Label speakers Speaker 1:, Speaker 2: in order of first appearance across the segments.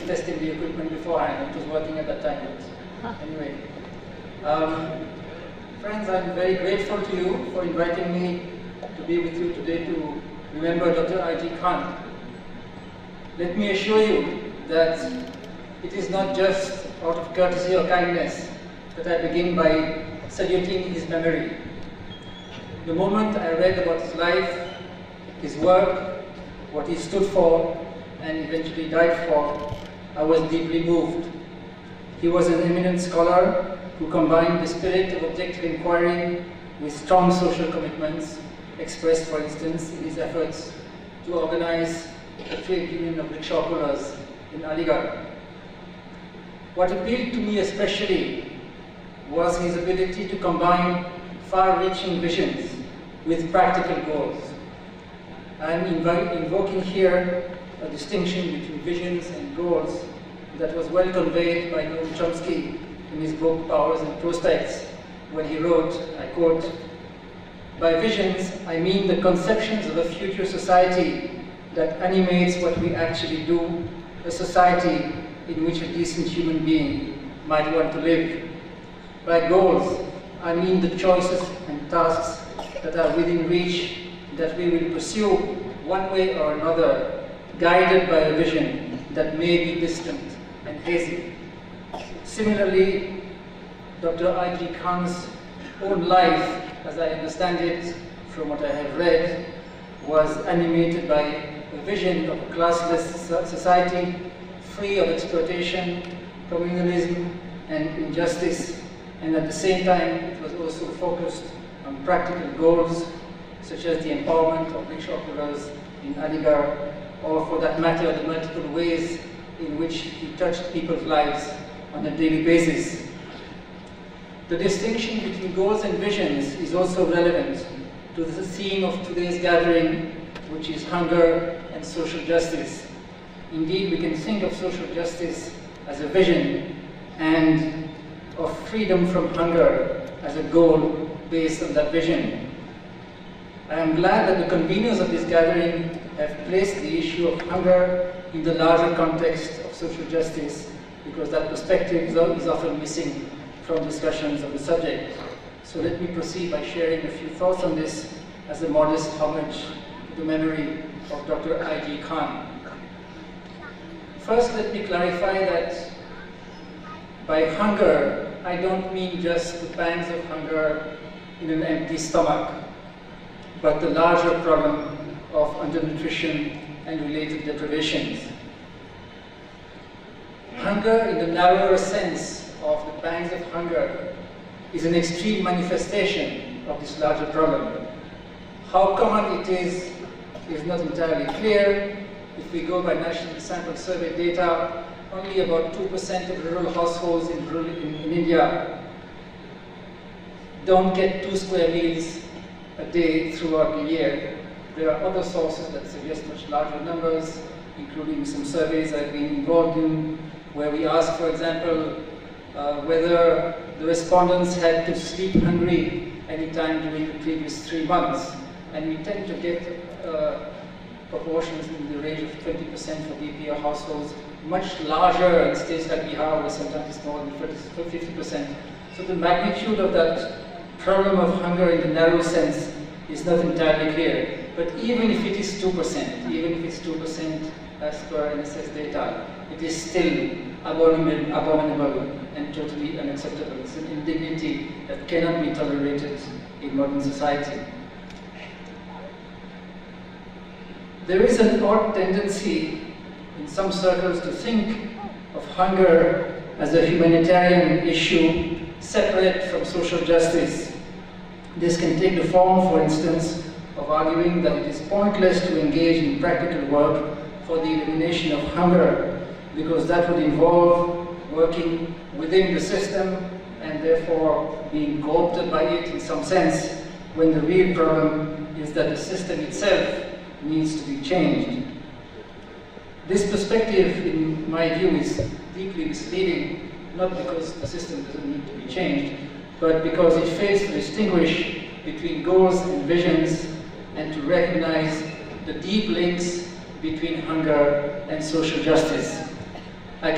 Speaker 1: testing the equipment beforehand. It was working at that time. But anyway, friends, I'm very grateful to you for inviting me to be with you today to remember Dr. I.G. Khan. Let me assure you that it is not just out of courtesy or kindness that I begin by saluting his memory. The moment I read about his life, his work, what he stood for, and eventually died for, I was deeply moved. He was an eminent scholar who combined the spirit of objective inquiry with strong social commitments, expressed, for instance, in his efforts to organize a trade union of rickshaw pullers in Aligarh. What appealed to me especially was his ability to combine far-reaching visions with practical goals. I am invoking here a distinction between visions and goals that was well conveyed by Noam Chomsky in his book Powers and Prospects, when he wrote, I quote, "By visions, I mean the conceptions of a future society that animates what we actually do, a society in which a decent human being might want to live. By goals, I mean the choices and tasks that are within reach that we will pursue one way or another, guided by a vision that may be distant and hazy." Similarly, Dr. I.G. Khan's own life, as I understand it from what I have read, was animated by a vision of a classless society, free of exploitation, communalism, and injustice, and at the same time it was also focused on practical goals, such as the empowerment of rickshaw pullers in Aligarh, or for that matter, the multiple ways in which he touched people's lives on a daily basis. The distinction between goals and visions is also relevant to the theme of today's gathering, which is hunger and social justice. Indeed, we can think of social justice as a vision and of freedom from hunger as a goal based on that vision. I am glad that the conveners of this gathering have placed the issue of hunger in the larger context of social justice, because that perspective is often missing from discussions of the subject. So let me proceed by sharing a few thoughts on this as a modest homage to the memory of Dr. I.G. Khan. First, let me clarify that by hunger, I don't mean just the pangs of hunger in an empty stomach, but the larger problem of undernutrition and related deprivations. Hunger, in the narrower sense of the pangs of hunger, is an extreme manifestation of this larger problem. How common it is not entirely clear. If we go by National Sample Survey data, only about 2% of rural households in India don't get 2 square meals a day throughout the year. There are other sources that suggest much larger numbers, including some surveys I've been involved in, where we ask, for example, whether the respondents had to sleep hungry any time during the previous 3 months. And we tend to get proportions in the range of 20% for BPO households, much larger in states like Bihar, where sometimes it's more than 50%. So the magnitude of that problem of hunger in the narrow sense is not entirely clear. But even if it is 2%, even if it's 2% as per NSS data, it is still abominable and totally unacceptable. It's an indignity that cannot be tolerated in modern society. There is an odd tendency in some circles to think of hunger as a humanitarian issue separate from social justice. This can take the form, for instance, of arguing that it is pointless to engage in practical work for the elimination of hunger, because that would involve working within the system and therefore being co-opted by it in some sense, when the real problem is that the system itself needs to be changed. This perspective, in my view, is deeply misleading, not because the system doesn't need to be changed, but because it fails to distinguish between goals and visions and to recognize the deep links between hunger and social justice.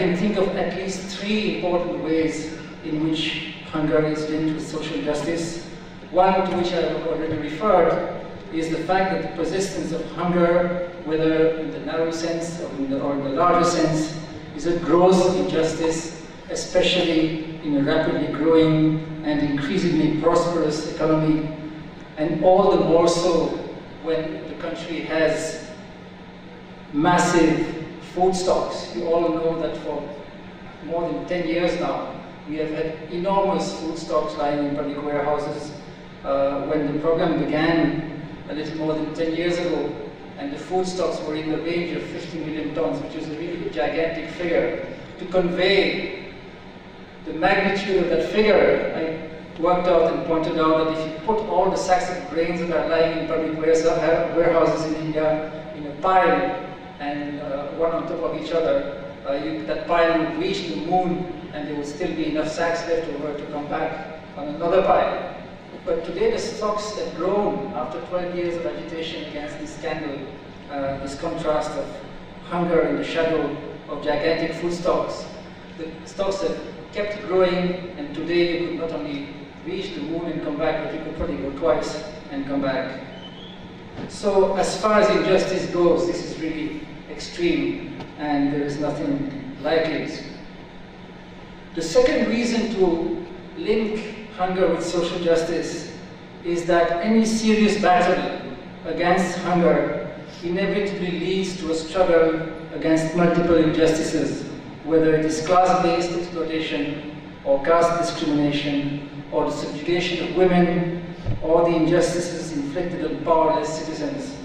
Speaker 1: can think of at least 3 important ways in which hunger is linked with social justice. One, to which I have already referred, is the fact that the persistence of hunger, whether in the narrow sense or in the larger sense, is a gross injustice, especially in a rapidly growing and increasingly prosperous economy, and all the more so when the country has massive food stocks. You all know that for more than 10 years now, we have had enormous food stocks lying in public warehouses. When the program began a little more than 10 years ago, and the food stocks were in the range of 50 million tons, which is a really gigantic figure. To convey the magnitude of that figure, I worked out and pointed out that if you put all the sacks of grains that are lying in public warehouses in India in a pile, and one on top of each other, that pile would reach the moon, and there would still be enough sacks left over to come back on another pile. But today the stocks have grown after 12 years of agitation against this scandal, this contrast of hunger in the shadow of gigantic food stocks. The stocks have kept growing, and today you could not only reach the moon and come back, but you could probably go twice and come back. So as far as injustice goes, this is really extreme, and there is nothing like it. The second reason to link hunger with social justice is that any serious battle against hunger inevitably leads to a struggle against multiple injustices, whether it is class-based exploitation, or caste discrimination, or the subjugation of women, or the injustices inflicted on powerless citizens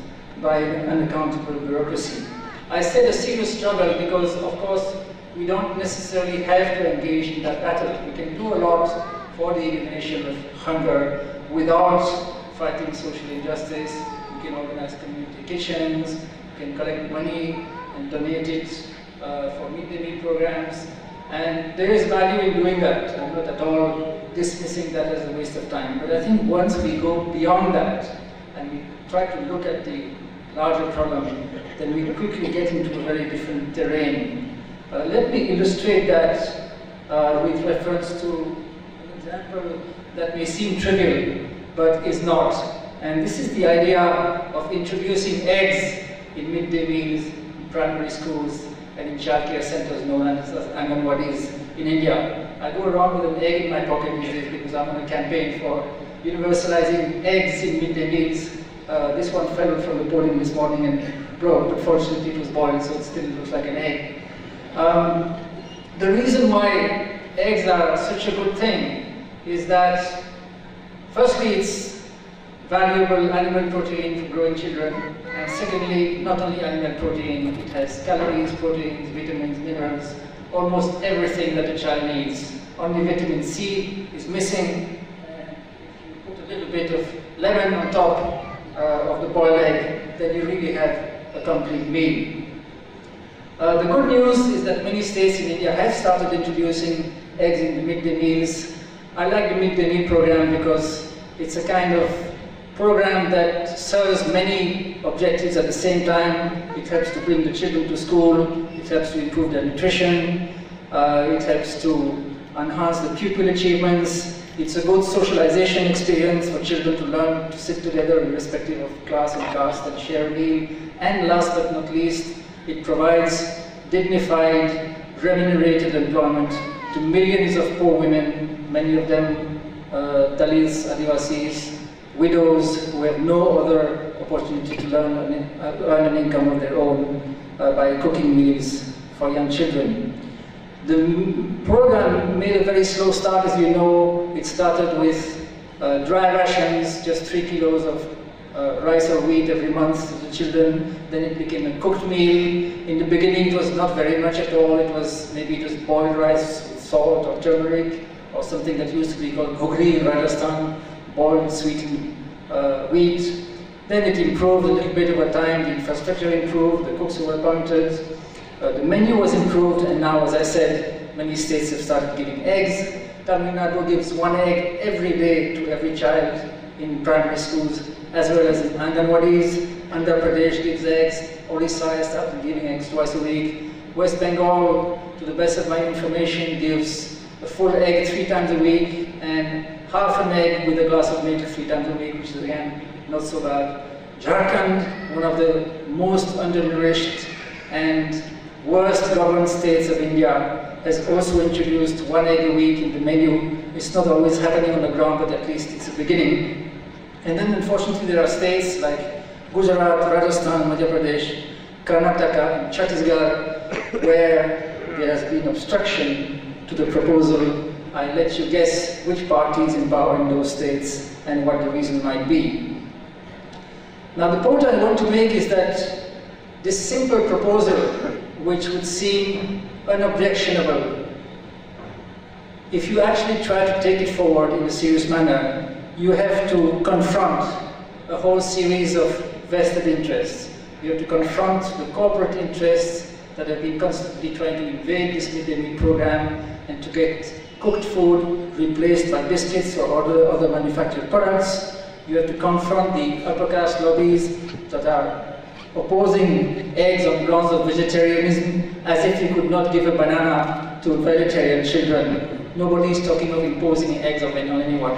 Speaker 1: by an unaccountable bureaucracy. I said a serious struggle because, of course, we don't necessarily have to engage in that battle. We can do a lot for the elimination of hunger without fighting social injustice. We can organize community kitchens, we can collect money and donate it for midday meal programs, and there is value in doing that. I'm not at all dismissing that as a waste of time, but I think once we go beyond that and we try to look at the larger problem, then we quickly get into a very different terrain. Let me illustrate that with reference to example that may seem trivial, but is not. And this is the idea of introducing eggs in midday meals in primary schools and in childcare centers known as Anganwadis in India. I go around with an egg in my pocket these days because I'm on a campaign for universalizing eggs in midday meals. This one fell from the podium this morning and broke, but fortunately it was boiled, so it still looks like an egg. The reason why eggs are such a good thing is that, firstly, it's valuable animal protein for growing children, and secondly, not only animal protein, it has calories, proteins, vitamins, minerals, almost everything that a child needs. Only vitamin C is missing, and if you put a little bit of lemon on top of the boiled egg, then you really have a complete meal. The good news is that many states in India have started introducing eggs in the midday meals. I like the midday meal program because it's a kind of program that serves many objectives at the same time. It helps to bring the children to school, it helps to improve their nutrition, it helps to enhance the pupil achievements. It's a good socialization experience for children to learn to sit together irrespective of class and caste and share a meal. And last but not least, it provides dignified, remunerated employment to millions of poor women, many of them Dalits, Adivasis, widows who have no other opportunity to earn an income of their own by cooking meals for young children. The program made a very slow start, as you know. It started with dry rations, just 3 kilos of rice or wheat every month to the children. Then it became a cooked meal. In the beginning it was not very much at all. It was maybe just boiled rice with salt or turmeric, or something that used to be called ghugri in Rajasthan, boiled sweetened wheat. Then it improved a little bit over time. The infrastructure improved, the cooks were appointed, the menu was improved, and now, as I said, many states have started giving eggs. Tamil Nadu gives 1 egg every day to every child in primary schools, as well as in Anganwadis. Andhra Pradesh gives eggs. Orissa has started giving eggs twice a week. West Bengal to the best of my information, gives a full egg 3 times a week and half an egg with a glass of milk 3 times a week, which is again not so bad. Jharkhand, one of the most undernourished and worst governed states of India, has also introduced 1 egg a week in the menu. It's not always happening on the ground, but at least it's a beginning. And then unfortunately there are states like Gujarat, Rajasthan, Madhya Pradesh, Karnataka, and Chhattisgarh, where there has been obstruction to the proposal. I let you guess which party is in power in those states and what the reason might be. Now the point I want to make is that this simple proposal, which would seem unobjectionable, if you actually try to take it forward in a serious manner, you have to confront a whole series of vested interests. You have to confront the corporate interests that have been constantly trying to invade this midday meal program and to get cooked food replaced by biscuits or other manufactured products. You have to confront the upper caste lobbies that are opposing eggs on grounds of vegetarianism, as if you could not give a banana to vegetarian children. Nobody is talking of imposing eggs on anyone.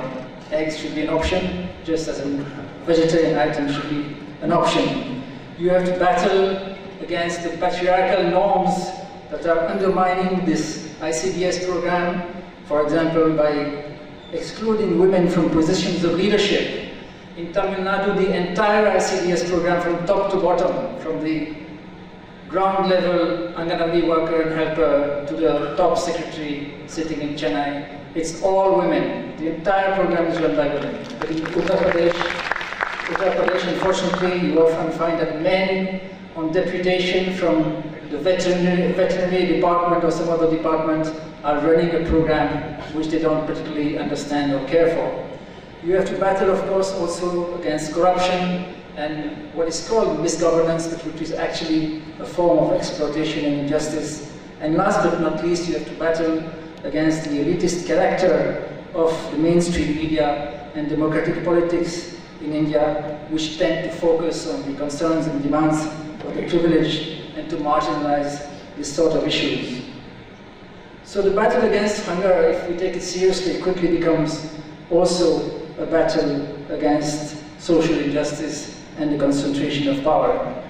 Speaker 1: Eggs should be an option, just as a vegetarian item should be an option. You have to battle against the patriarchal norms that are undermining this ICDS program, for example, by excluding women from positions of leadership. In Tamil Nadu, the entire ICDS program from top to bottom, from the ground level Anganwadi worker and helper to the top secretary sitting in Chennai, it's all women. The entire program is run by women. But in Uttar Pradesh, unfortunately, you often find that men on deputation from the veterinary department or some other department are running a program which they don't particularly understand or care for. You have to battle, of course, also against corruption and what is called misgovernance, but which is actually a form of exploitation and injustice. And last but not least, you have to battle against the elitist character of the mainstream media and democratic politics in India, which tend to focus on the concerns and demands of the privileged and to marginalize this sort of issues. So the battle against hunger, if we take it seriously, quickly becomes also a battle against social injustice and the concentration of power.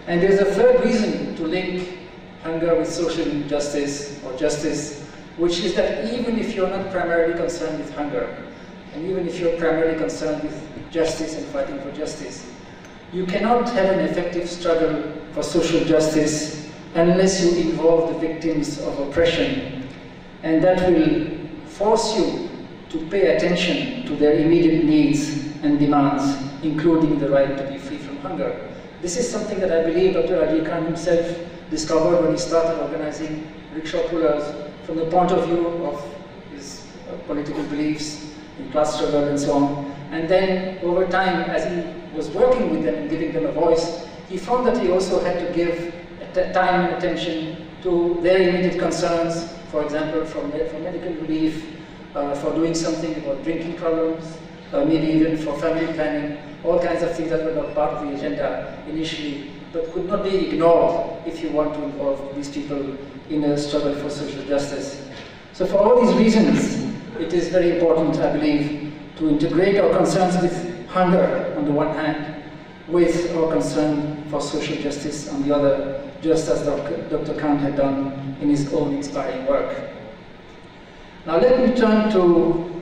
Speaker 1: And there's a third reason to link hunger with social injustice or justice, which is that even if you're not primarily concerned with hunger, and even if you're primarily concerned with justice and fighting for justice, you cannot have an effective struggle for social justice unless you involve the victims of oppression. And that will force you to pay attention to their immediate needs and demands, including the right to be free from hunger. This is something that I believe Dr. R.J. Khan himself discovered when he started organizing rickshaw pullers from the point of view of his political beliefs in class struggle and so on. And then over time, as he was working with them and giving them a voice, he found that he also had to give time and attention to their immediate concerns, for example, for medical relief, for doing something about drinking problems, maybe even for family planning, all kinds of things that were not part of the agenda initially, but could not be ignored if you want to involve these people in a struggle for social justice. So for all these reasons, it is very important, I believe, to integrate our concerns with hunger on the one hand, with our concern for social justice on the other, just as Dr. Khan had done in his own inspiring work. Now let me turn to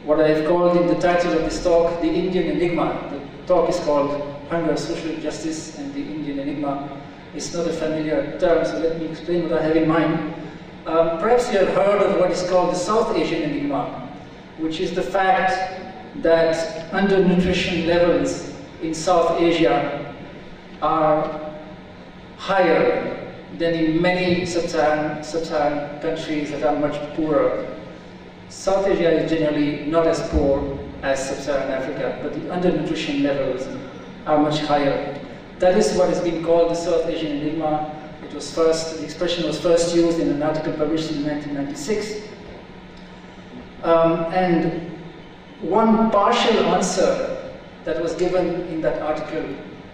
Speaker 1: what I have called in the title of this talk, the Indian Enigma. The talk is called Hunger, Social Justice, and the Indian Enigma. It's not a familiar term, so let me explain what I have in mind. Perhaps you have heard of what is called the South Asian Enigma, which is the fact that undernutrition levels in South Asia are higher than in many sub-Saharan countries that are much poorer. South Asia is generally not as poor as sub-Saharan Africa, but the undernutrition levels are much higher. That is what has been called the South Asian Enigma. The expression was first used in an article published in 1996. And one partial answer that was given in that article,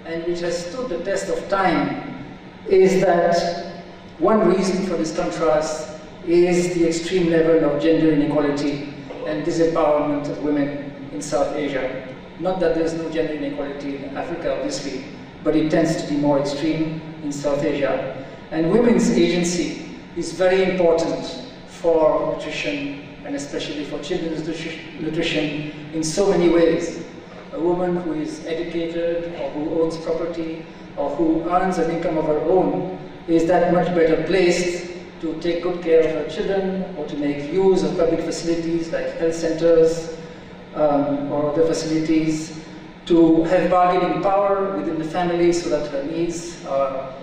Speaker 1: and which has stood the test of time, is that One reason for this contrast is the extreme level of gender inequality and disempowerment of women in South Asia. Not that there's no gender inequality in Africa, obviously, but it tends to be more extreme in South Asia. And women's agency is very important for nutrition, and especially for children's nutrition in so many ways. A woman who is educated, or who owns property, or who earns an income of her own is that much better placed to take good care of her children, or to make use of public facilities like health centers or other facilities, to have bargaining power within the family so that her needs are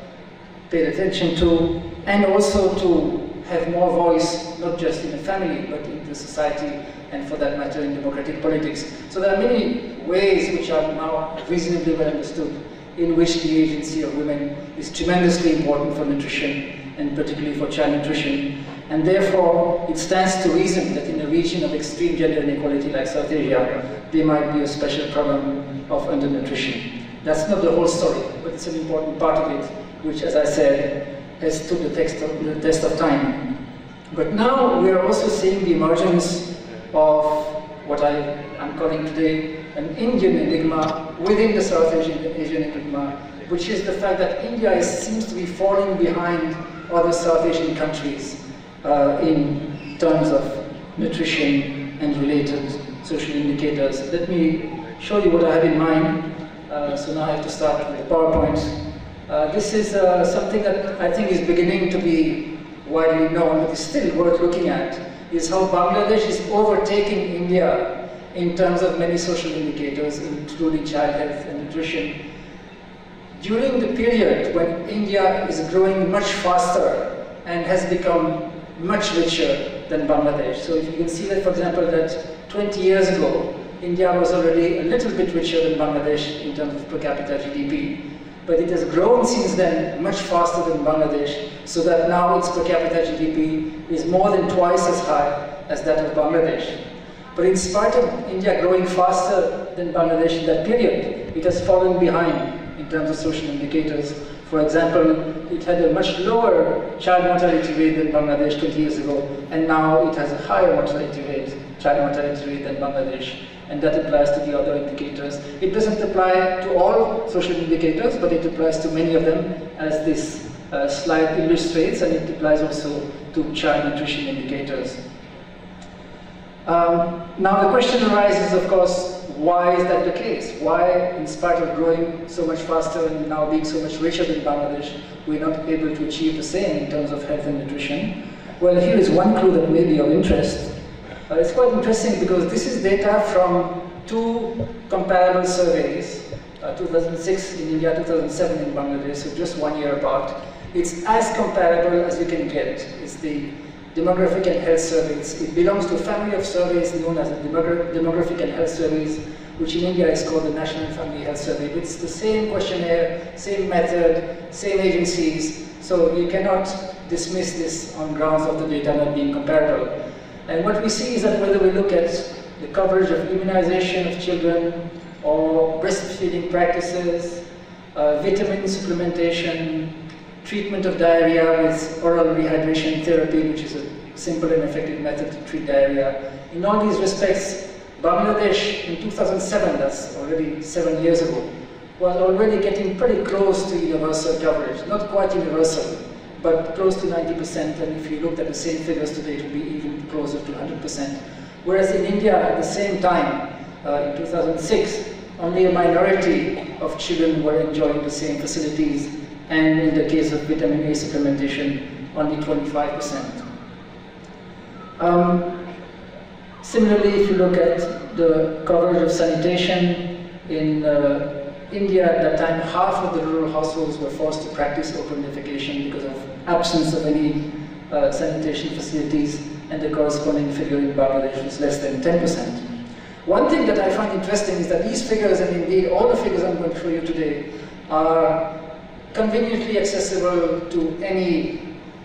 Speaker 1: paid attention to, and also to have more voice, not just in the family, but in the society, and for that matter, in democratic politics. So there are many ways which are now reasonably well understood in which the agency of women is tremendously important for nutrition, and particularly for child nutrition. And therefore, it stands to reason that in a region of extreme gender inequality like South Asia, there might be a special problem of undernutrition. That's not the whole story, but it's an important part of it, which, as I said, has stood the test of time. But now we are also seeing the emergence of what I am calling today an Indian enigma within the South Asian enigma, which is the fact that India seems to be falling behind other South Asian countries in terms of nutrition and related social indicators. Let me show you what I have in mind. So now I have to start with the PowerPoint. This is something that I think is beginning to be widely known, but is still worth looking at, is how Bangladesh is overtaking India in terms of many social indicators, including child health and nutrition. During the period when India is growing much faster and has become much richer than Bangladesh. So if you can see that, for example, that 20 years ago, India was already a little bit richer than Bangladesh in terms of per capita GDP. But it has grown since then much faster than Bangladesh, so that now its per capita GDP is more than twice as high as that of Bangladesh. But in spite of India growing faster than Bangladesh in that period, it has fallen behind in terms of social indicators. For example, it had a much lower child mortality rate than Bangladesh 20 years ago, and now it has a higher mortality rate, child mortality rate than Bangladesh. And that applies to the other indicators. It doesn't apply to all social indicators, but it applies to many of them, as this slide illustrates, and it applies also to child nutrition indicators. Now the question arises, of course, why is that the case? Why, in spite of growing so much faster and now being so much richer than Bangladesh, we're not able to achieve the same in terms of health and nutrition? Well, here is one clue that may be of interest. It's quite interesting because this is data from two comparable surveys, 2006 in India, 2007 in Bangladesh, so just 1 year apart. It's as comparable as you can get. It's the demographic and health surveys. It belongs to a family of surveys known as the demographic and health surveys, which in India is called the National Family Health Survey. It's the same questionnaire, same method, same agencies, so you cannot dismiss this on grounds of the data not being comparable. And what we see is that whether we look at the coverage of immunization of children, or breastfeeding practices, vitamin supplementation, treatment of diarrhea with oral rehydration therapy, which is a simple and effective method to treat diarrhea. In all these respects, Bangladesh in 2007, that's already 7 years ago, was already getting pretty close to universal coverage. Not quite universal, but close to 90%, and if you looked at the same figures today, it would be even closer to 100%. Whereas in India, at the same time, in 2006, only a minority of children were enjoying the same facilities, and in the case of vitamin A supplementation, only 25%. Similarly, if you look at the coverage of sanitation in India, at that time, half of the rural households were forced to practice open defecation because of absence of any sanitation facilities, and the corresponding figure in Bangladesh was less than 10%. One thing that I find interesting is that these figures, and indeed all the figures I'm going to show you today, are conveniently accessible to any,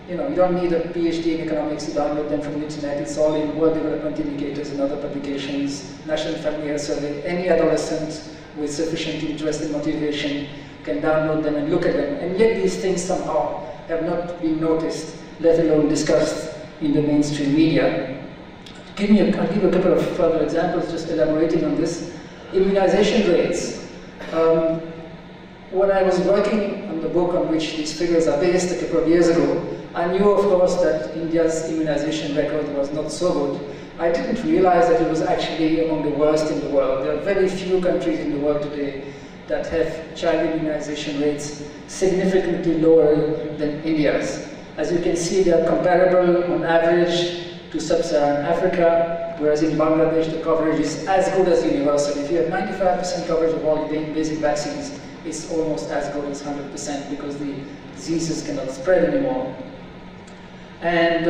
Speaker 1: you don't need a PhD in economics to download them from the internet. It's all in World Development Indicators and other publications, National Family Health Survey. Any adolescent with sufficient interest and motivation can download them and look at them. And yet these things somehow have not been noticed, let alone discussed in the mainstream media. I'll give a couple of further examples, just elaborating on this. Immunization rates. When I was working on the book on which these figures are based a couple of years ago, I knew, of course, that India's immunization record was not so good. I didn't realize that it was actually among the worst in the world. There are very few countries in the world today that have child immunization rates significantly lower than India's. As you can see, they are comparable on average to sub-Saharan Africa, whereas in Bangladesh the coverage is as good as universal. If you have 95% coverage of all basic vaccines, it's almost as good as 100% because the diseases cannot spread anymore. And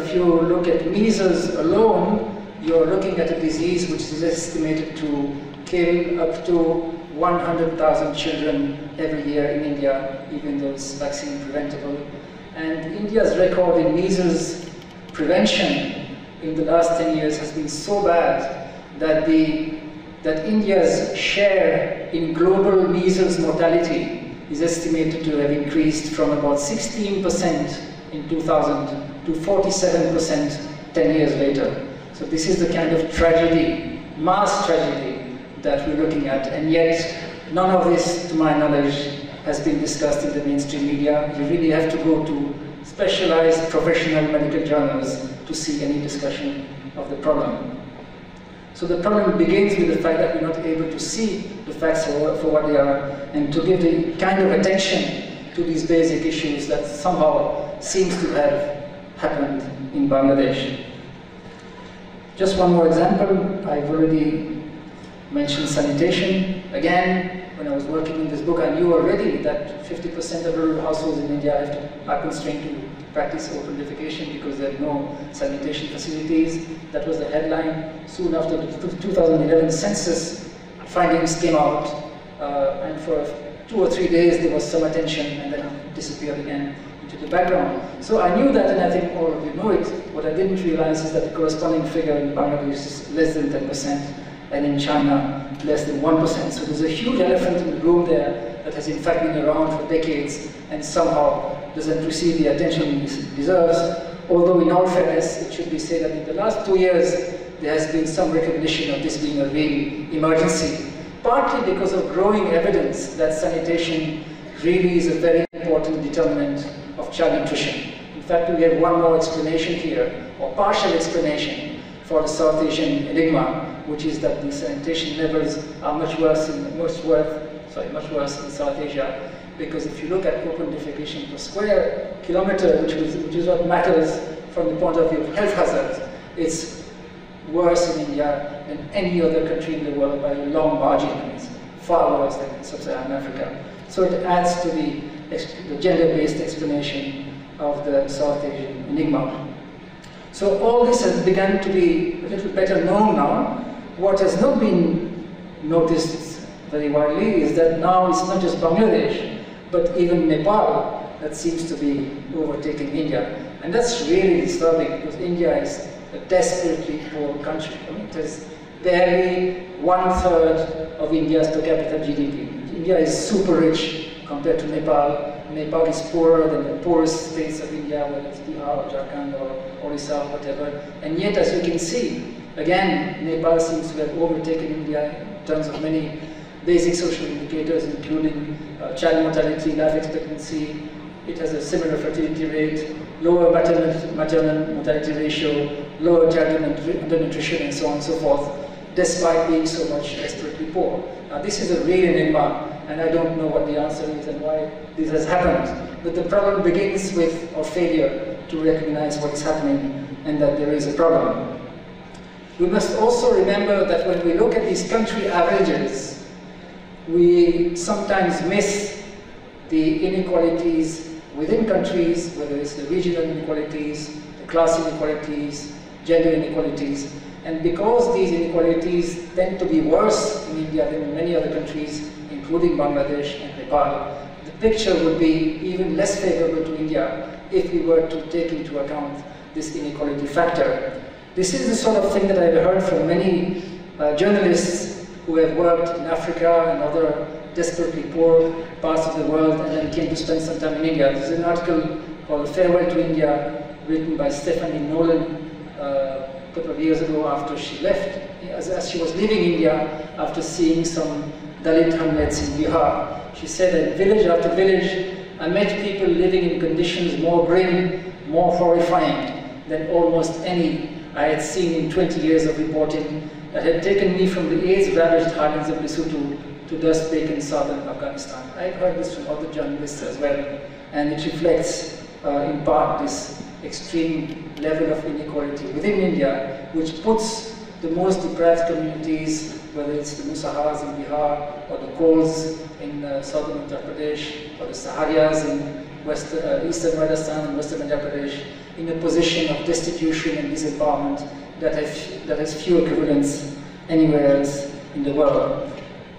Speaker 1: if you look at measles alone, you're looking at a disease which is estimated to kill up to 100,000 children every year in India, even though it's vaccine preventable. And India's record in measles prevention in the last 10 years has been so bad that India's share in global measles mortality is estimated to have increased from about 16% in 2000 to 47% 10 years later. So this is the kind of tragedy, mass tragedy, that we're looking at, and yet none of this, to my knowledge, has been discussed in the mainstream media. You really have to go to specialized professional medical journals to see any discussion of the problem. So the problem begins with the fact that we're not able to see the facts for what they are, and to give the kind of attention to these basic issues that somehow seems to have happened in Bangladesh. Just one more example. I've already mentioned sanitation. Again, when I was working on this book, I knew already that 50% of rural households in India are constrained to practice open defecation because there are no sanitation facilities. That was the headline. Soon after the 2011 census, findings came out, and for 2 or 3 days there was some attention, and then it disappeared again into the background. So I knew that, and I think all of you know it. What I didn't realize is that the corresponding figure in Bangladesh is less than 10%, and in China, less than 1%. So there's a huge elephant in the room there that has in fact been around for decades and somehow doesn't receive the attention it deserves. Although in all fairness, it should be said that in the last 2 years, there has been some recognition of this being a real emergency, partly because of growing evidence that sanitation really is a very important determinant of child nutrition. In fact, we have one more explanation here, or partial explanation, for the South Asian enigma, which is that the sanitation levels are much worse in South Asia, because if you look at open defecation per square kilometer, which is what matters from the point of view of health hazards, it's worse in India than any other country in the world by a long margin. It's far worse than sub-Saharan Africa. So it adds to the gender-based explanation of the South Asian enigma. So all this has begun to be a little better known now. What has not been noticed very widely is that now it's not just Bangladesh, but even Nepal that seems to be overtaking India. And that's really disturbing, because India is a desperately poor country. I mean, it has barely 1/3 of India's per capita GDP. India is super rich compared to Nepal. Nepal is poorer than the poorest states of India, whether it's Bihar or Jharkhand or Orissa or whatever. And yet, as you can see, again, Nepal seems to have overtaken India in terms of many basic social indicators, including child mortality, life expectancy. It has a similar fertility rate, lower maternal mortality ratio, lower child undernutrition, and so on and so forth, despite being so much desperately poor. Now, this is a real enigma, and I don't know what the answer is and why this has happened. But the problem begins with our failure to recognize what is happening and that there is a problem. We must also remember that when we look at these country averages, we sometimes miss the inequalities within countries, whether it's the regional inequalities, the class inequalities, gender inequalities. And because these inequalities tend to be worse in India than in many other countries, including Bangladesh and Nepal, the picture would be even less favorable to India if we were to take into account this inequality factor. This is the sort of thing that I've heard from many journalists who have worked in Africa and other desperately poor parts of the world and then came to spend some time in India. There's an article called Farewell to India, written by Stephanie Nolan a couple of years ago after she left, as she was leaving India after seeing some Dalit hamlets in Bihar. She said that village after village, I met people living in conditions more grim, more horrifying than almost any I had seen in 20 years of reporting that had taken me from the AIDS-ravaged highlands of Lesotho to dust-baked southern Afghanistan. I've heard this from other journalists as well, and it reflects in part this extreme level of inequality within India, which puts the most deprived communities, whether it's the Musahars in Bihar, or the Kols in southern Uttar Pradesh, or the Saharias in eastern Rajasthan and western Madhya Pradesh, in a position of destitution and disempowerment that has few equivalents anywhere else in the world.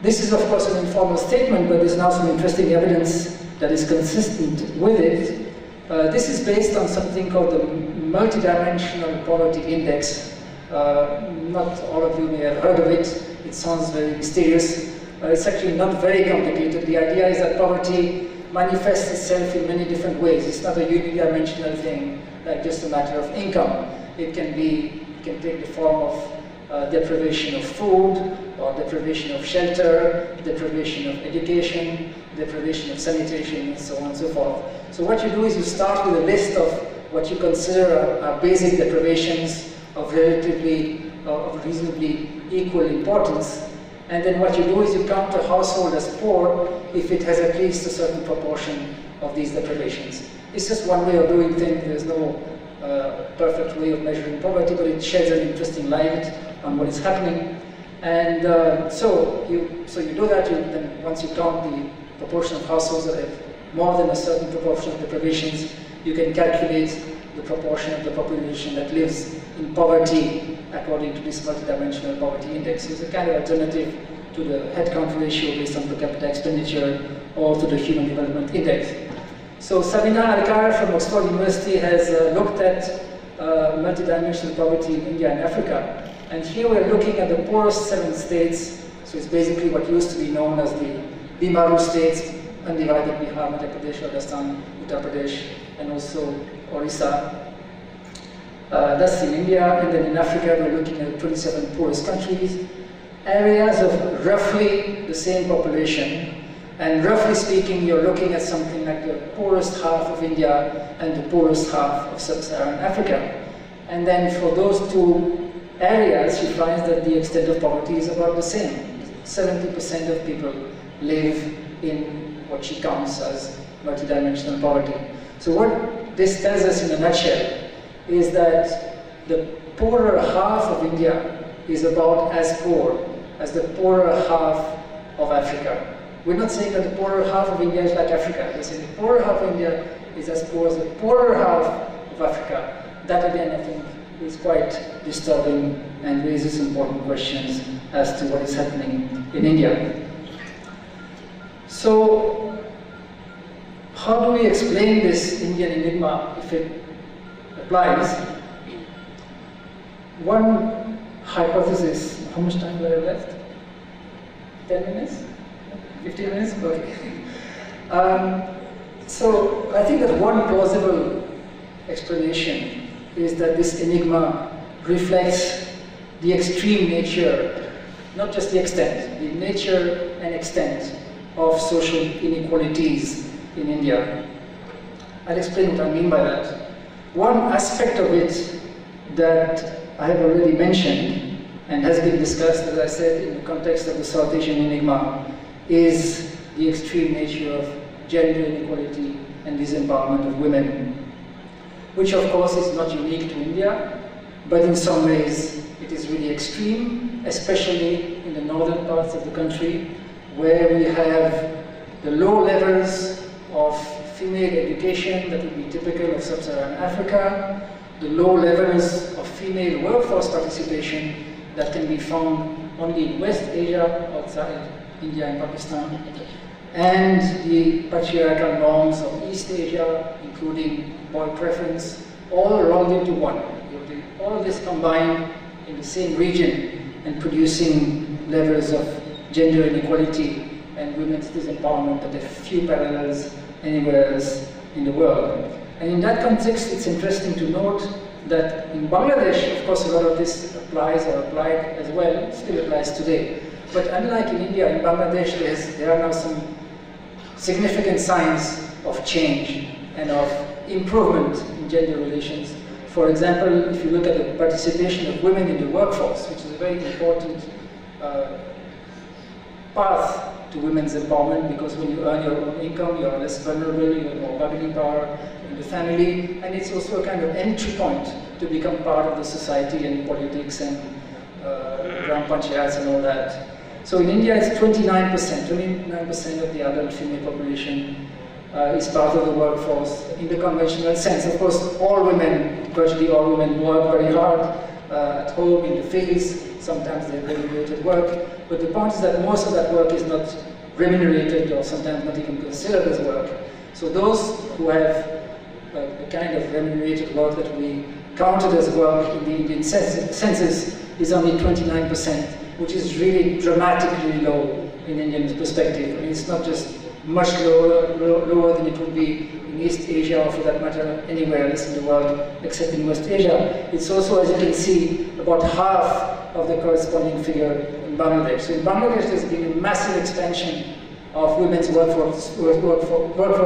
Speaker 1: This is, of course, an informal statement, but there's now some interesting evidence that is consistent with it. This is based on something called the Multidimensional Poverty Index. Not all of you may have heard of it. It sounds very mysterious. It's actually not very complicated. The idea is that poverty manifests itself in many different ways. It's not a unidimensional thing, like just a matter of income. It can take the form of deprivation of food, or deprivation of shelter, deprivation of education, deprivation of sanitation, and so on and so forth. So what you do is you start with a list of what you consider are basic deprivations of reasonably equal importance, and then what you do is you count a household as poor if it has at least a certain proportion of these deprivations. It's just one way of doing things. There's no perfect way of measuring poverty, but it sheds an interesting light on what is happening. And so you do that. Then once you count the proportion of households that have more than a certain proportion of deprivations, you can calculate the proportion of the population that lives in poverty according to this multidimensional poverty index. It's a kind of alternative to the headcount ratio based on per capita expenditure or to the Human Development Index. So Sabina Alkar from Oxford University has looked at multidimensional poverty in India and Africa. And here we're looking at the poorest 7 states. So it's basically what used to be known as the Bimaru states, undivided Bihar, Madhya Pradesh, Rajasthan, Uttar Pradesh, and also Orissa. That's in India, and then in Africa we're looking at 27 poorest countries, areas of roughly the same population, and roughly speaking you're looking at something like the poorest half of India and the poorest half of sub-Saharan Africa. And then for those two areas she finds that the extent of poverty is about the same. 70% of people live in what she counts as multidimensional poverty. So what this tells us in a nutshell is that the poorer half of India is about as poor as the poorer half of Africa. We're not saying that the poorer half of India is like Africa. We're saying the poorer half of India is as poor as the poorer half of Africa. That again, I think, is quite disturbing and raises important questions as to what is happening in India. So, how do we explain this Indian enigma if it applies? One hypothesis, how much time do I have left? 10 minutes? 15 minutes? Okay. So I think that one plausible explanation is that this enigma reflects the extreme nature, not just the extent, the nature and extent of social inequalities in India. I'll explain what I mean by that. One aspect of it that I have already mentioned and has been discussed, as I said, in the context of the South Asian enigma, is the extreme nature of gender inequality and disempowerment of women, which of course is not unique to India, but in some ways it is really extreme, especially in the northern parts of the country, where we have the low levels of female education that would be typical of sub-Saharan Africa, the low levels of female workforce participation that can be found only in West Asia, outside India and Pakistan, and the patriarchal norms of East Asia, including boy preference, all rolled into one. All of this combined in the same region and producing levels of gender inequality and women's disempowerment that have few parallels anywhere else in the world. And in that context, it's interesting to note that in Bangladesh, of course, a lot of this applies or applied as well, still applies today. But unlike in India, in Bangladesh, there are now some significant signs of change and of improvement in gender relations. For example, if you look at the participation of women in the workforce, which is a very important path to women's empowerment, because when you earn your own income, you are less vulnerable, you have more bargaining power in the family, and it's also a kind of entry point to become part of the society and politics and gram panchayats and all that. So in India, it's 29% of the adult female population is part of the workforce in the conventional sense. Of course, all women, virtually all women, work very hard at home, in the fields. Sometimes they have remunerated work, but the point is that most of that work is not remunerated or sometimes not even considered as work. So those who have the kind of remunerated work that we counted as work in the Indian census is only 29%, which is really dramatically low in Indian perspective. I mean, it's not just much lower than it would be in East Asia, or for that matter, anywhere else in the world except in West Asia. It's also, as you can see, about half of the corresponding figure in Bangladesh. So in Bangladesh, there's been a massive expansion of women's workforce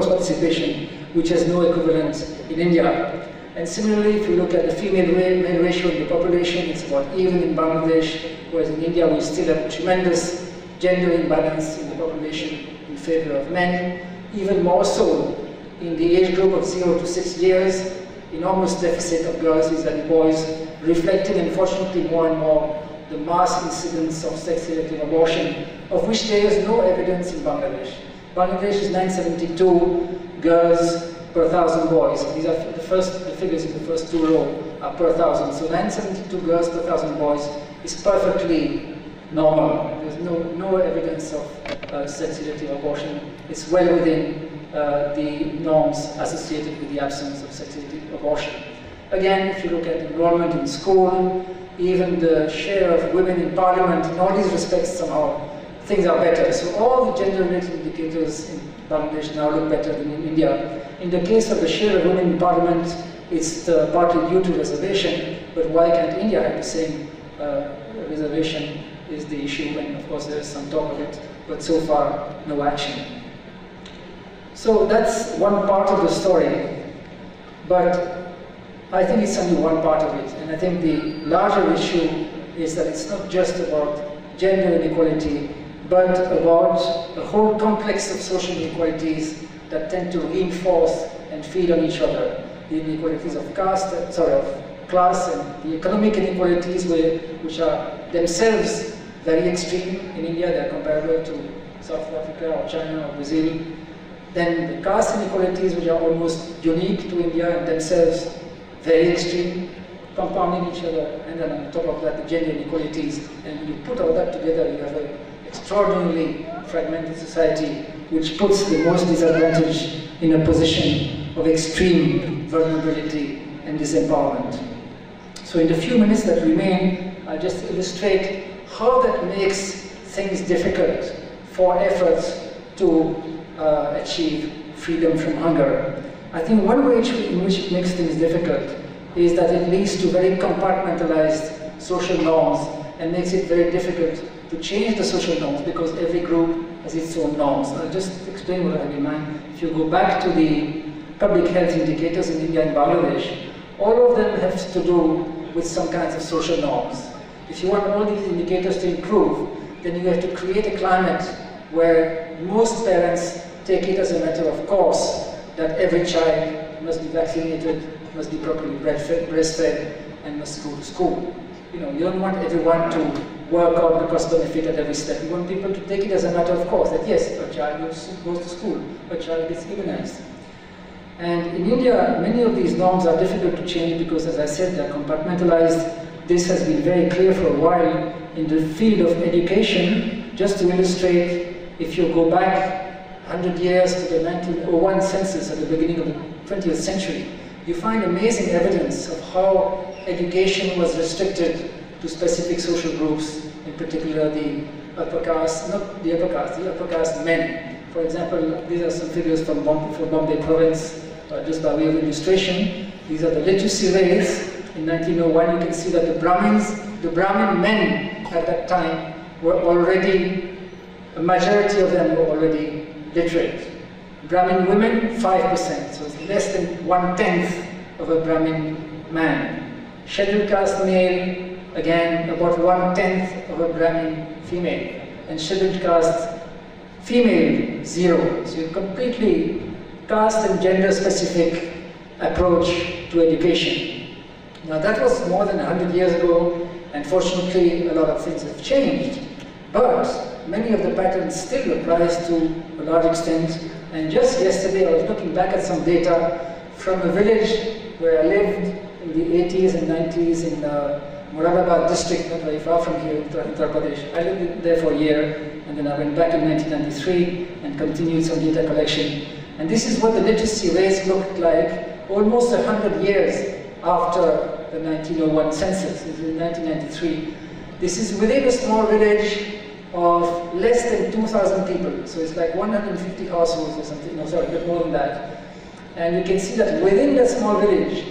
Speaker 1: participation, which has no equivalent in India. And similarly, if you look at the female-male ratio in the population, it's about even in Bangladesh, whereas in India we still have tremendous gender imbalance in the population in favor of men. Even more so in the age group of 0 to 6 years, enormous deficit of girls vis-à-vis boys, reflecting unfortunately more and more the mass incidence of sex-selective abortion, of which there is no evidence in Bangladesh. Bangladesh is 972 girls per 1,000 boys. These are the figures in the first two rows are per 1,000. So 972 girls per 1,000 boys is perfectly normal. There's no evidence of sex-selective abortion. It's well within the norms associated with the absence of sex-selective abortion. Again, if you look at enrollment in school, even the share of women in parliament, in all these respects somehow things are better. So all the gender-related indicators in Bangladesh now look better than in India. In the case of the share of women in parliament, it's partly due to reservation, but why can't India have the same reservation is the issue, and of course there is some talk of it, but so far no action. So that's one part of the story, but I think it's only one part of it, and I think the larger issue is that it's not just about gender inequality, but about a whole complex of social inequalities that tend to reinforce and feed on each other. The inequalities of class and the economic inequalities which are themselves very extreme. In India, they're comparable to South Africa or China or Brazil. Then the caste inequalities, which are almost unique to India and themselves very extreme, compounding each other, and then on top of that, the gender inequalities. And you put all that together, you have an extraordinarily fragmented society, which puts the most disadvantaged in a position of extreme vulnerability and disempowerment. So in the few minutes that remain, I'll just illustrate how that makes things difficult for efforts to achieve freedom from hunger. I think one way in which it makes things difficult is that it leads to very compartmentalized social norms and makes it very difficult to change the social norms because every group has its own norms. I'll just explain what I have in mind. If you go back to the public health indicators in India and Bangladesh, all of them have to do with some kinds of social norms. If you want all these indicators to improve, then you have to create a climate where most parents take it as a matter of course that every child must be vaccinated, must be properly breastfed, and must go to school. You know, you don't want everyone to work out the cost-benefit at every step. You want people to take it as a matter of course, that yes, a child goes to school, a child gets immunized. And in India, many of these norms are difficult to change because, as I said, they're compartmentalized. This has been very clear for a while in the field of education. Just to illustrate, if you go back 100 years to the 1901 census at the beginning of the 20th century, you find amazing evidence of how education was restricted to specific social groups, in particular the upper caste, not the upper caste, the upper caste men. For example, these are some figures from Bombay province, just by way of illustration. These are the literacy rates. In 1901, you can see that the Brahmin men at that time were already, a majority of them were already literate. Brahmin women, 5%, so it's less than 1/10 of a Brahmin man. Scheduled caste male, again, about 1/10 of a Brahmin female. And scheduled caste female, 0. So you're completely caste and gender specific approach to education. Now that was more than 100 years ago, and fortunately a lot of things have changed. But many of the patterns still applies to a large extent. And just yesterday I was looking back at some data from a village where I lived in the 80s and 90s in Moradabad district, not very far from here in Uttar Pradesh. I lived there for a year, and then I went back in 1993 and continued some data collection. And this is what the literacy rates looked like almost 100 years after the 1901 census. This is in 1993. This is within a small village of less than 2,000 people. So it's like 150 households or something, no, sorry, a bit more than that. And you can see that within that small village,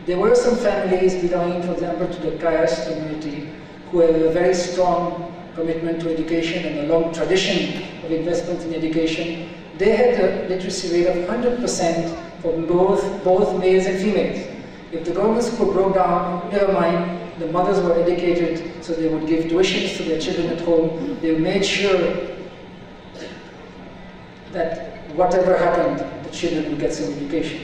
Speaker 1: there were some families belonging, for example, to the Kayash community, who have a very strong commitment to education and a long tradition of investment in education. They had a literacy rate of 100% for both males and females. If the government school broke down, never mind, the mothers were educated, so they would give tuitions to their children at home. They made sure that whatever happened, the children would get some education.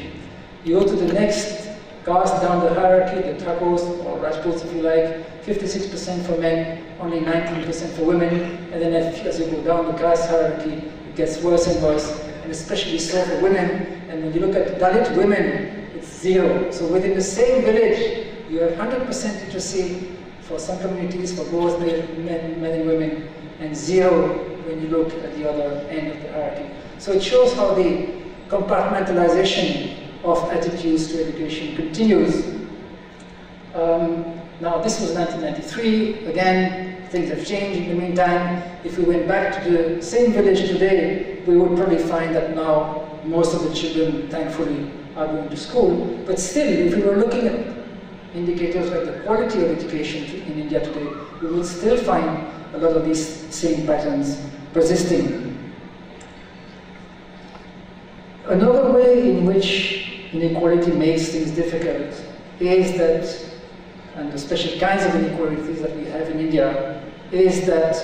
Speaker 1: You go to the next caste down the hierarchy, the Thakurs or Rajputs if you like, 56% for men, only 19% for women, and then as you go down the caste hierarchy, it gets worse and worse, and especially so for women. And when you look at Dalit women, it's 0. So within the same village, you have 100% literacy for some communities, for both men and women, and 0 when you look at the other end of the hierarchy. So it shows how the compartmentalization of attitudes to education continues. Now this was 1993, again, things have changed in the meantime. If we went back to the same village today, we would probably find that now most of the children, thankfully, are going to school. But still, if we were looking at indicators like the quality of education in India today, we will still find a lot of these same patterns persisting. Another way in which inequality makes things difficult is that, and the special kinds of inequalities that we have in India, is that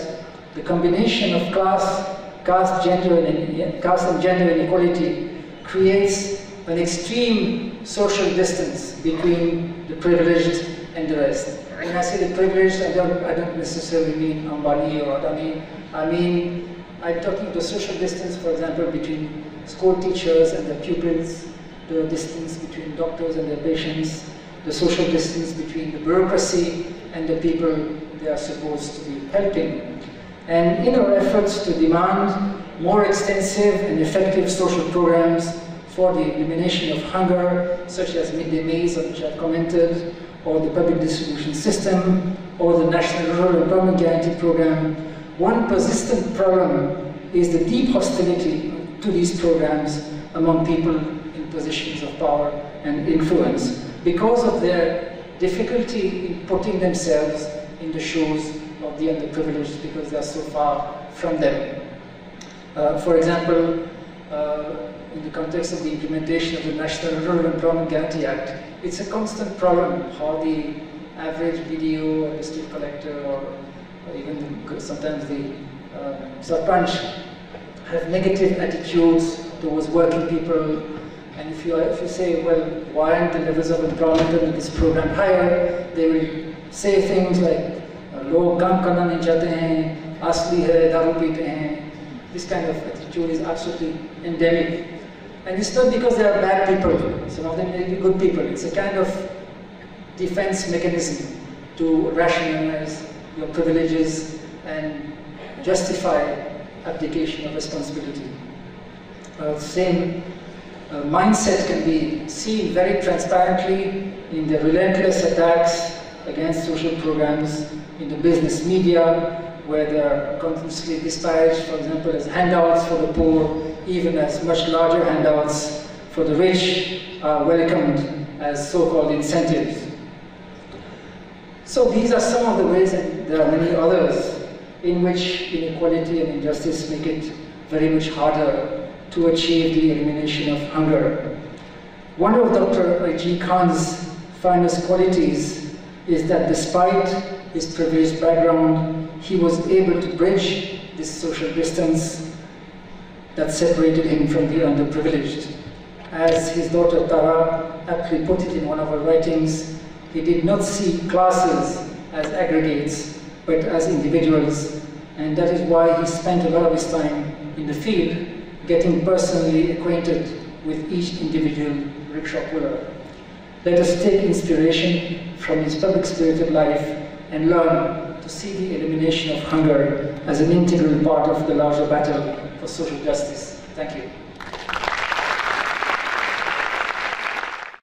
Speaker 1: the combination of caste and gender inequality creates an extreme social distance between the privileged and the rest. When I say the privileged, I don't necessarily mean Ambani or Adani. I'm talking about the social distance, for example, between school teachers and their pupils, the distance between doctors and their patients, the social distance between the bureaucracy and the people they are supposed to be helping. And in our efforts to demand more extensive and effective social programs for the elimination of hunger, such as midday meals, on which I've commented, or the public distribution system, or the National Rural Employment Guarantee Program, one persistent problem is the deep hostility to these programs among people in positions of power and influence, because of their difficulty in putting themselves in the shoes of the underprivileged, because they are so far from them. For example, in the context of the implementation of the National Rural Employment Guarantee Act, it's a constant problem how the average BDO or district collector or even sometimes the sarpanch have negative attitudes towards working people. And if you say, well, why aren't the levels of employment under this program higher, they will say things like, log kaam karna nahi chahte hain, asli hai, daru peete hain. This kind of attitude is absolutely endemic. And it's not because they are bad people, some of them may be good people. It's a kind of defense mechanism to rationalize your privileges and justify abdication of responsibility. Same mindset can be seen very transparently in the relentless attacks against social programs in the business media, where they are continuously disparaged, for example, as handouts for the poor, even as much larger handouts for the rich are welcomed as so-called incentives. So these are some of the ways, and there are many others, in which inequality and injustice make it very much harder to achieve the elimination of hunger. One of Dr. I.G. Khan's finest qualities is that despite his privileged background, he was able to bridge this social distance that separated him from the underprivileged. As his daughter Tara aptly put it in one of her writings, he did not see classes as aggregates, but as individuals, and that is why he spent a lot of his time in the field, getting personally acquainted with each individual rickshaw puller. Let us take inspiration from his public-spirited life and learn to see the elimination of hunger as an integral part of the larger battle for social justice. Thank you.